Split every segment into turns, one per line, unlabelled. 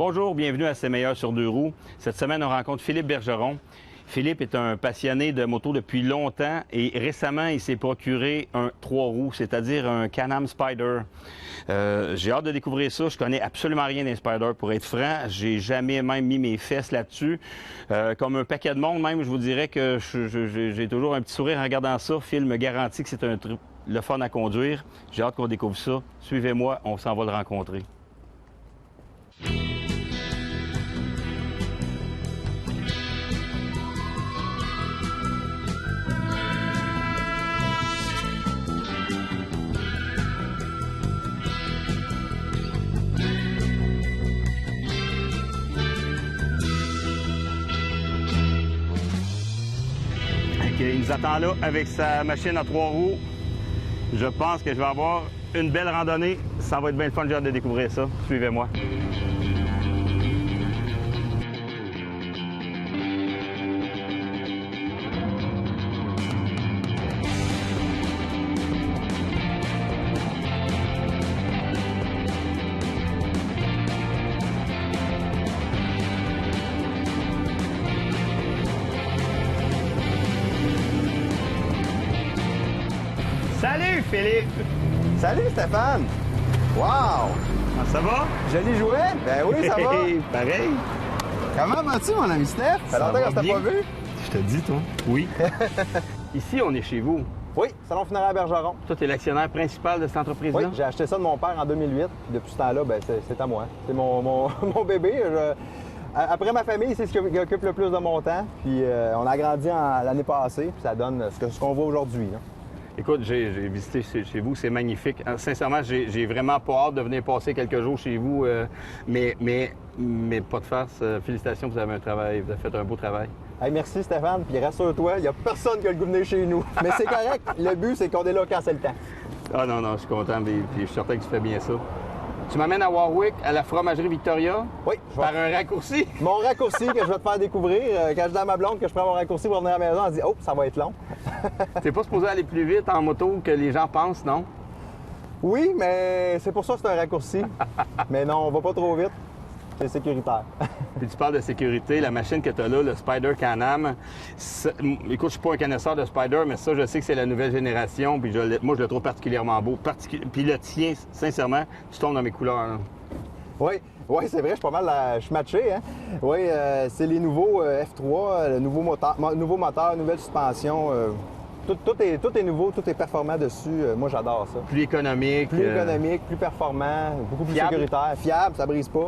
Bonjour, bienvenue à C'est meilleur sur deux roues. Cette semaine, on rencontre Philippe Bergeron. Philippe est un passionné de moto depuis longtemps et récemment, il s'est procuré un 3 roues, c'est-à-dire un Can-Am Spyder. J'ai hâte de découvrir ça. Je connais absolument rien d'un Spyder, pour être franc. J'ai jamais même mis mes fesses là-dessus. Comme un paquet de monde, même, je vous dirais que j'ai toujours un petit sourire en regardant ça. Phil me garantit que c'est un truc le fun à conduire. J'ai hâte qu'on découvre ça. Suivez-moi, on s'en va le rencontrer. Il nous attend là avec sa machine à 3 roues. Je pense que je vais avoir une belle randonnée. Ça va être bien le fun, j'ai hâte de découvrir ça. Suivez-moi. Salut Philippe!
Salut Stéphane! Wow!
Ça va?
Joli jouet? Ben oui, ça va!
Pareil!
Comment vas-tu, mon ami Steph? Ça fait longtemps qu'on s'était pas vu?
Je te dis, toi. Oui. Ici, on est chez vous.
Oui, Salon funéraire Bergeron.
Toi, tu es l'actionnaire principal de cette entreprise-là?
Oui, j'ai acheté ça de mon père en 2008. Puis depuis ce temps-là, ben, c'est à moi. C'est mon bébé. Après ma famille, c'est ce qui occupe le plus de mon temps. Puis on a grandi l'année passée, puis ça donne ce qu'on voit aujourd'hui.
Écoute, j'ai visité chez vous, c'est magnifique. Sincèrement, j'ai vraiment pas hâte de venir passer quelques jours chez vous, mais pas de farce. Félicitations, vous avez fait un beau travail.
Hey, merci Stéphane, puis rassure-toi, il n'y a personne qui a le goût de venir chez nous. Mais c'est correct, le but c'est qu'on est là quand c'est le temps.
Ah non, je suis content, puis je suis certain que tu fais bien ça. Tu m'amènes à Warwick, à la fromagerie Victoria?
Oui.
Par un raccourci?
Mon raccourci que je vais te faire découvrir. Quand je dis à ma blonde que je prends mon raccourci pour venir à la maison, elle dit « Oh, ça va être long. »
T'es pas supposé aller plus vite en moto que les gens pensent, non?
Oui, mais c'est pour ça que c'est un raccourci. Mais non, on va pas trop vite. C'est sécuritaire.
Puis tu parles de sécurité, la machine que tu as là, le Spyder Can-Am. Écoute, je suis pas un connaisseur de Spyder, mais ça, je sais que c'est la nouvelle génération. Puis moi, je le trouve particulièrement beau. Puis le tien, sincèrement, tu tombes dans mes couleurs. Hein.
Oui, c'est vrai, je suis pas mal, je suis matché. Hein? Oui, c'est les nouveaux F3, le nouveau moteur, nouvelle suspension. Tout est nouveau, tout est performant dessus. Moi, j'adore ça.
Plus économique.
Plus économique, plus performant, beaucoup plus sécuritaire. Fiable, ça brise pas.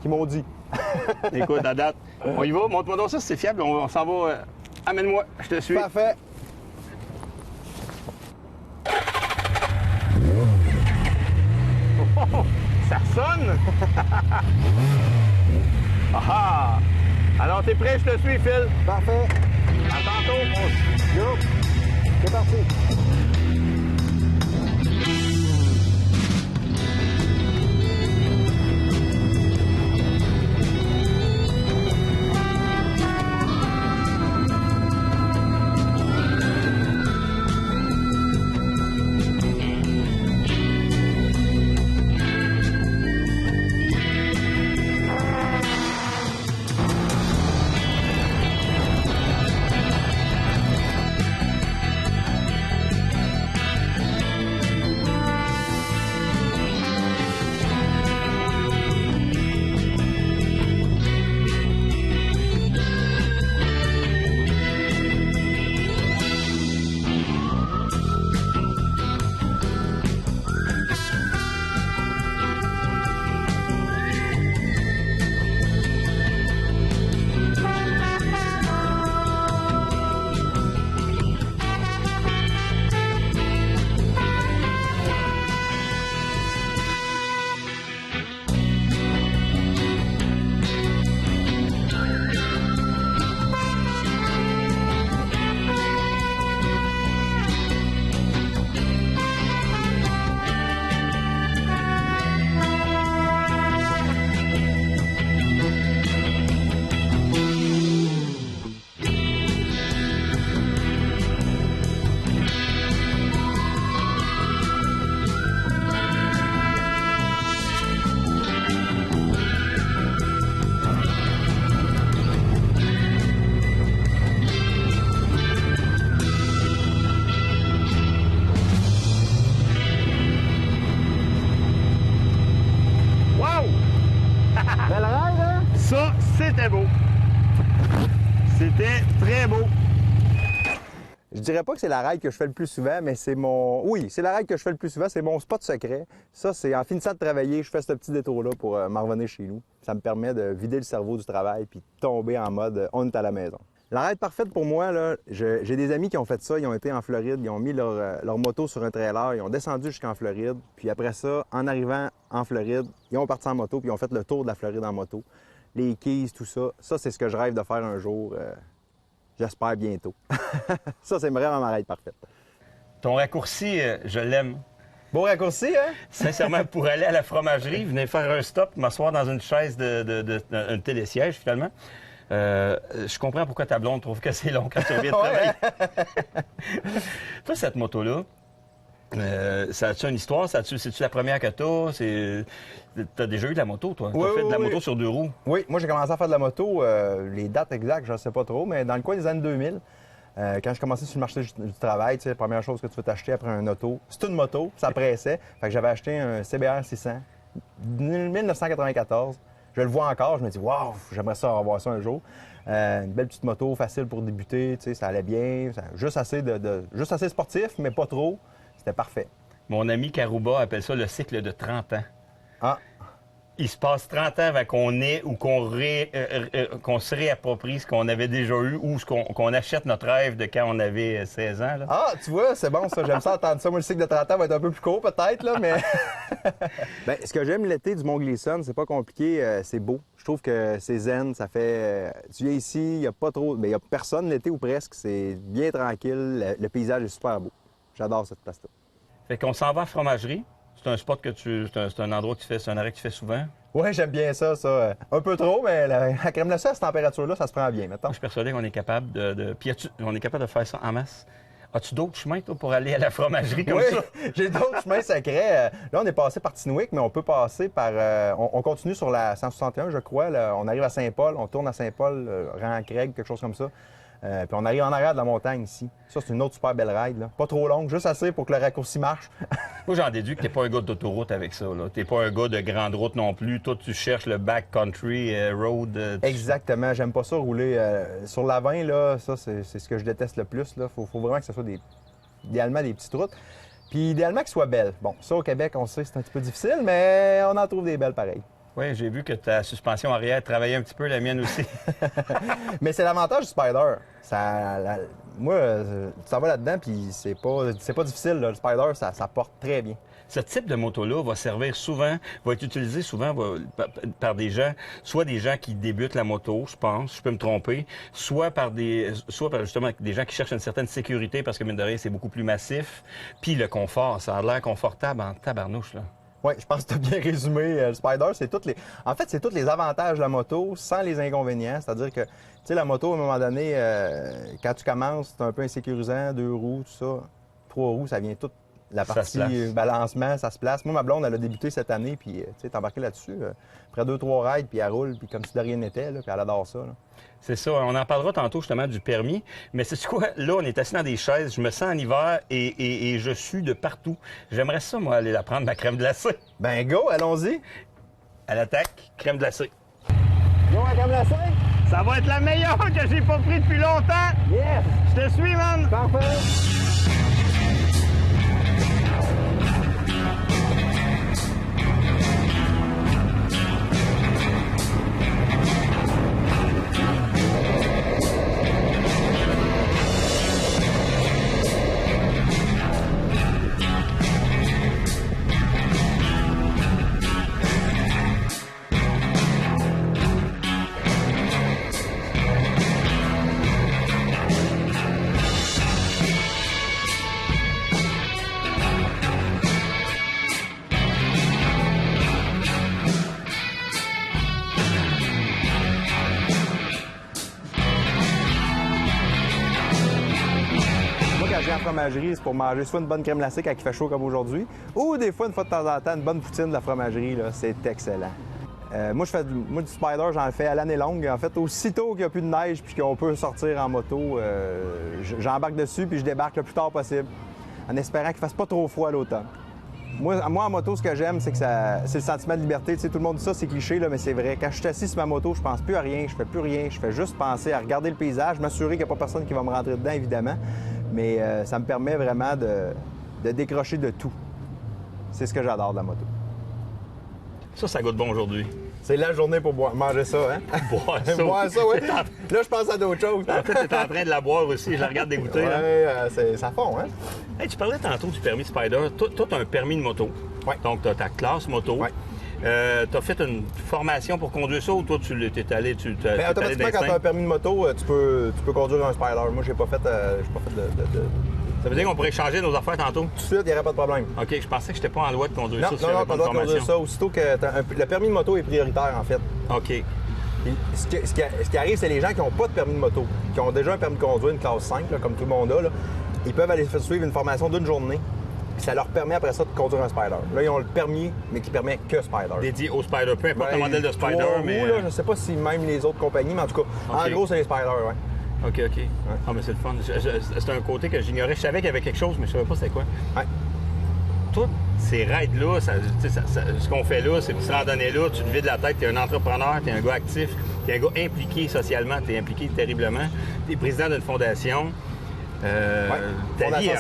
Qui m'ont dit.
Écoute, à date, on y va. Montre-moi donc ça, si c'est fiable. On s'en va. Amène-moi, je te suis.
Parfait.
Oh, ça sonne! Ah! Alors, t'es prêt? Je te suis, Phil.
Parfait.
À tantôt.
Go. C'est parti.
Ça, c'était beau. C'était très beau.
Je dirais pas que c'est la ride que je fais le plus souvent, mais c'est mon... Oui, c'est la ride que je fais le plus souvent, c'est mon spot secret. Ça, c'est en finissant de travailler, je fais ce petit détour-là pour m'en revenir chez nous. Ça me permet de vider le cerveau du travail puis de tomber en mode on est à la maison. La ride parfaite pour moi, là, j'ai des amis qui ont fait ça, ils ont été en Floride, ils ont mis leur moto sur un trailer, ils ont descendu jusqu'en Floride, puis après ça, en arrivant en Floride, ils ont parti en moto, puis ils ont fait le tour de la Floride en moto. Les Keys, tout ça, c'est ce que je rêve de faire un jour. J'espère bientôt. Ça, c'est vraiment ma ride parfaite.
Ton raccourci, je l'aime.
Beau raccourci, hein?
Sincèrement, pour aller à la fromagerie, venir faire un stop, m'asseoir dans une chaise un télésiège, finalement. Je comprends pourquoi ta blonde trouve que c'est long quand tu reviens de travailler. Toi, cette moto-là, ça a-tu une histoire? C'est-tu la première que t'as? T'as déjà eu de la moto, toi?
Oui,
t'as fait de la
oui.
moto sur 2 roues?
Oui, moi j'ai commencé à faire de la moto, les dates exactes, je ne sais pas trop, mais dans le coin des années 2000, quand je commençais sur le marché du travail, tu sais, la première chose que tu veux t'acheter après un auto, c'est une moto, ça pressait. Fait que j'avais acheté un CBR 600, 1994. Je le vois encore, je me dis, waouh, j'aimerais ça avoir ça un jour. Une belle petite moto, facile pour débuter, tu sais, ça allait bien, juste assez sportif, mais pas trop. C'était parfait.
Mon ami Karouba appelle ça le cycle de 30 ans.
Ah,
Il se passe 30 ans avant qu'on ait ou qu'on se réapproprie ce qu'on avait déjà eu ou qu'on achète notre rêve de quand on avait 16 ans. Là.
ah, tu vois, c'est bon ça, j'aime ça entendre ça. Moi, le cycle de 30 ans va être un peu plus court peut-être, là, mais... Bien, ce que j'aime l'été du Mont-Glisson, c'est pas compliqué, c'est beau. Je trouve que c'est zen, ça fait... Tu viens ici, il n'y a pas trop... Bien, il n'y a personne l'été ou presque, c'est bien tranquille, le paysage est super beau. J'adore cette place-là.
Fait qu'on s'en va à la fromagerie. C'est un spot c'est un endroit que tu fais, c'est un arrêt que tu fais souvent.
Oui, j'aime bien ça. Un peu trop, mais la crème glacée à cette température-là, ça se prend bien, mettons.
Je suis persuadé qu'on est capable Puis on est capable de faire ça en masse. As-tu d'autres chemins, toi, pour aller à la fromagerie comme ça?
Oui, j'ai d'autres chemins secrets. Là, on est passé par Tinwick, mais on peut passer par... on continue sur la 161, je crois. Là. On arrive à Saint-Paul, on tourne à Saint-Paul, rang Craig, quelque chose comme ça. Puis on arrive en arrière de la montagne ici. Ça, c'est une autre super belle ride. Là. Pas trop longue, juste assez pour que le raccourci marche.
Moi, j'en déduis que t'es pas un gars d'autoroute avec ça. T'es pas un gars de grande route non plus. Toi, tu cherches le backcountry road.
Exactement. J'aime pas ça rouler. Sur la 20, là, ça, c'est ce que je déteste le plus. Il faut vraiment que ce soit idéalement des petites routes. Puis idéalement qu'elles soient belles. Bon, ça, au Québec, on sait que c'est un petit peu difficile, mais on en trouve des belles pareilles.
Oui, j'ai vu que ta suspension arrière travaillait un petit peu, la mienne aussi.
Mais c'est l'avantage du Spider. Moi, tu t'en vas là-dedans, puis c'est pas difficile. Là. Le Spider, ça porte très bien.
Ce type de moto-là va servir souvent, va être utilisé souvent par des gens, soit des gens qui débutent la moto, je pense, je peux me tromper, soit par justement des gens qui cherchent une certaine sécurité parce que, mine de rien, c'est beaucoup plus massif. Puis le confort, ça a l'air confortable en tabarnouche, là.
Oui, je pense que tu as bien résumé. Le Spider, c'est En fait, c'est tous les avantages de la moto sans les inconvénients. C'est-à-dire que, tu sais, la moto, à un moment donné, quand tu commences, c'est un peu insécurisant, 2 roues, tout ça. 3 roues, ça vient toute la partie balancement, ça se place. Moi, ma blonde, elle a débuté cette année, puis, tu sais, t'es embarqué là-dessus. Après 2-3 rides, puis elle roule, puis comme si de rien n'était, puis elle adore ça. Là.
C'est ça. On en parlera tantôt justement du permis. Mais c'est quoi? Là, on est assis dans des chaises. Je me sens en hiver et je sue de partout. J'aimerais ça, moi, aller la prendre, ma crème glacée.
Ben go, allons-y.
À l'attaque, crème glacée.
Go, la crème glacée.
Ça va être la meilleure que j'ai pas pris depuis longtemps.
Yes.
Je te suis, man.
Parfait. Fromagerie, c'est pour manger soit une bonne crème glacée quand il fait chaud comme aujourd'hui, ou des fois, une fois de temps en temps, une bonne poutine de la fromagerie, là, c'est excellent. Moi, du Spider, j'en fais à l'année longue. En fait, aussitôt qu'il n'y a plus de neige puis qu'on peut sortir en moto, j'embarque dessus puis je débarque le plus tard possible, en espérant qu'il ne fasse pas trop froid à l'automne. Moi, en moto, ce que j'aime, c'est que c'est le sentiment de liberté. Tu sais, tout le monde dit ça, c'est cliché, là, mais c'est vrai. Quand je suis assis sur ma moto, je pense plus à rien, je fais plus rien. Je fais juste penser à regarder le paysage, m'assurer qu'il n'y a pas personne qui va me rentrer dedans, évidemment. Mais ça me permet vraiment de décrocher de tout. C'est ce que j'adore de la moto.
Ça goûte bon aujourd'hui.
C'est la journée pour manger ça, hein?
Boire ça.
Boire ça, oui. Là, je pense à d'autres choses.
En fait, tu es en train de la boire aussi. Je la regarde dégoûter.
Oui, ça fond, hein?
Hey, tu parlais tantôt du permis Spyder. Toi, tu as un permis de moto.
Oui.
Donc, tu as ta classe moto.
Oui.
Tu as fait une formation pour conduire ça ou toi, tu t'es allé
Automatiquement, quand tu as un permis de moto, tu peux conduire un Spyder. Moi, j'ai pas fait de...
Ça veut dire qu'on pourrait changer nos affaires tantôt?
Tout de suite, il n'y aurait pas de problème.
OK, je pensais que je n'étais pas en loi de conduire ça.
Non, tu dois conduire ça. Aussitôt que le permis de moto est prioritaire, en fait.
OK.
Et ce qui arrive, c'est les gens qui n'ont pas de permis de moto, qui ont déjà un permis de conduire, une classe 5, là, comme tout le monde a, là, ils peuvent aller suivre une formation d'une journée. Puis ça leur permet après ça de conduire un Spyder. Là, ils ont le permis, mais qui permet que Spyder.
Dédié au Spyder, peu importe le modèle de Spyder, mais...
Là, je ne sais pas si même les autres compagnies, mais en tout cas, en gros, c'est les Spyder, ouais.
OK. Ouais. Ah, mais c'est le fun. C'est un côté que j'ignorais. Je savais qu'il y avait quelque chose, mais je ne savais pas c'était quoi.
Ouais.
Toi, ces raids-là, ce qu'on fait là, ces petites randonnées-là, tu te vides la tête, tu es un entrepreneur, tu es un gars actif, tu es un gars impliqué socialement, tu es impliqué terriblement, tu es président d'une fondation. Ta vie,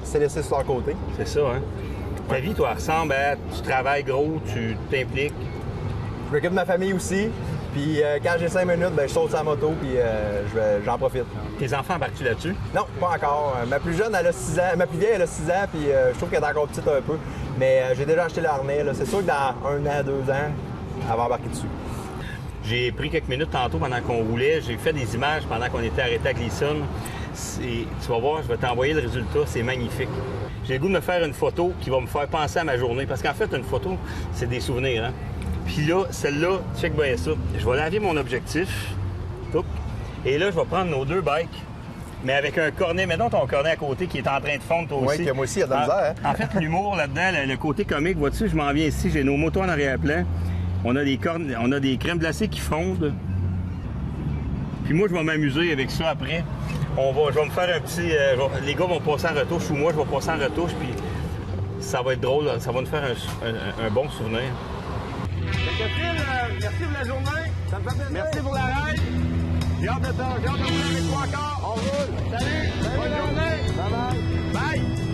c'est laissé sur leur côté.
C'est ça, hein? Ta vie, toi, ressemble à... Tu travailles gros, tu t'impliques.
Je m'occupe de ma famille aussi. Puis quand j'ai 5 minutes, je saute sur la moto puis j'en profite.
Tes enfants embarquent-tu là-dessus?
Non, pas encore. Ma plus jeune, elle a 6 ans. Ma plus vieille, elle a 6 ans, puis je trouve qu'elle est encore petite un peu. Mais j'ai déjà acheté le harnais. C'est sûr que dans 1 an, 2 ans, elle va embarquer dessus.
J'ai pris quelques minutes tantôt pendant qu'on roulait. J'ai fait des images pendant qu'on était arrêté à Gleason. Tu vas voir, je vais t'envoyer le résultat. C'est magnifique. J'ai le goût de me faire une photo qui va me faire penser à ma journée. Parce qu'en fait, une photo, c'est des souvenirs, hein? Puis là, celle-là, check bien ça. Je vais laver mon objectif. Et là, je vais prendre nos 2 bikes, mais avec un cornet. Mets donc ton cornet à côté qui est en train de fondre, toi aussi.
Oui, que moi aussi, il y a de la misère. Hein?
En fait, l'humour là-dedans, le côté comique, vois-tu, je m'en viens ici, j'ai nos motos en arrière-plan. On a des crèmes glacées qui fondent. Puis moi, je vais m'amuser avec ça après. Je vais me faire un petit... les gars vont passer en retouche ou moi, je vais passer en retouche, puis ça va être drôle. Ça va nous faire un bon souvenir.
Merci pour la journée. Ça me fait plaisir. Merci pour la ride. J'ai hâte de rouler avec toi encore. On roule. Salut. Bonne journée. Bye bye. Bye.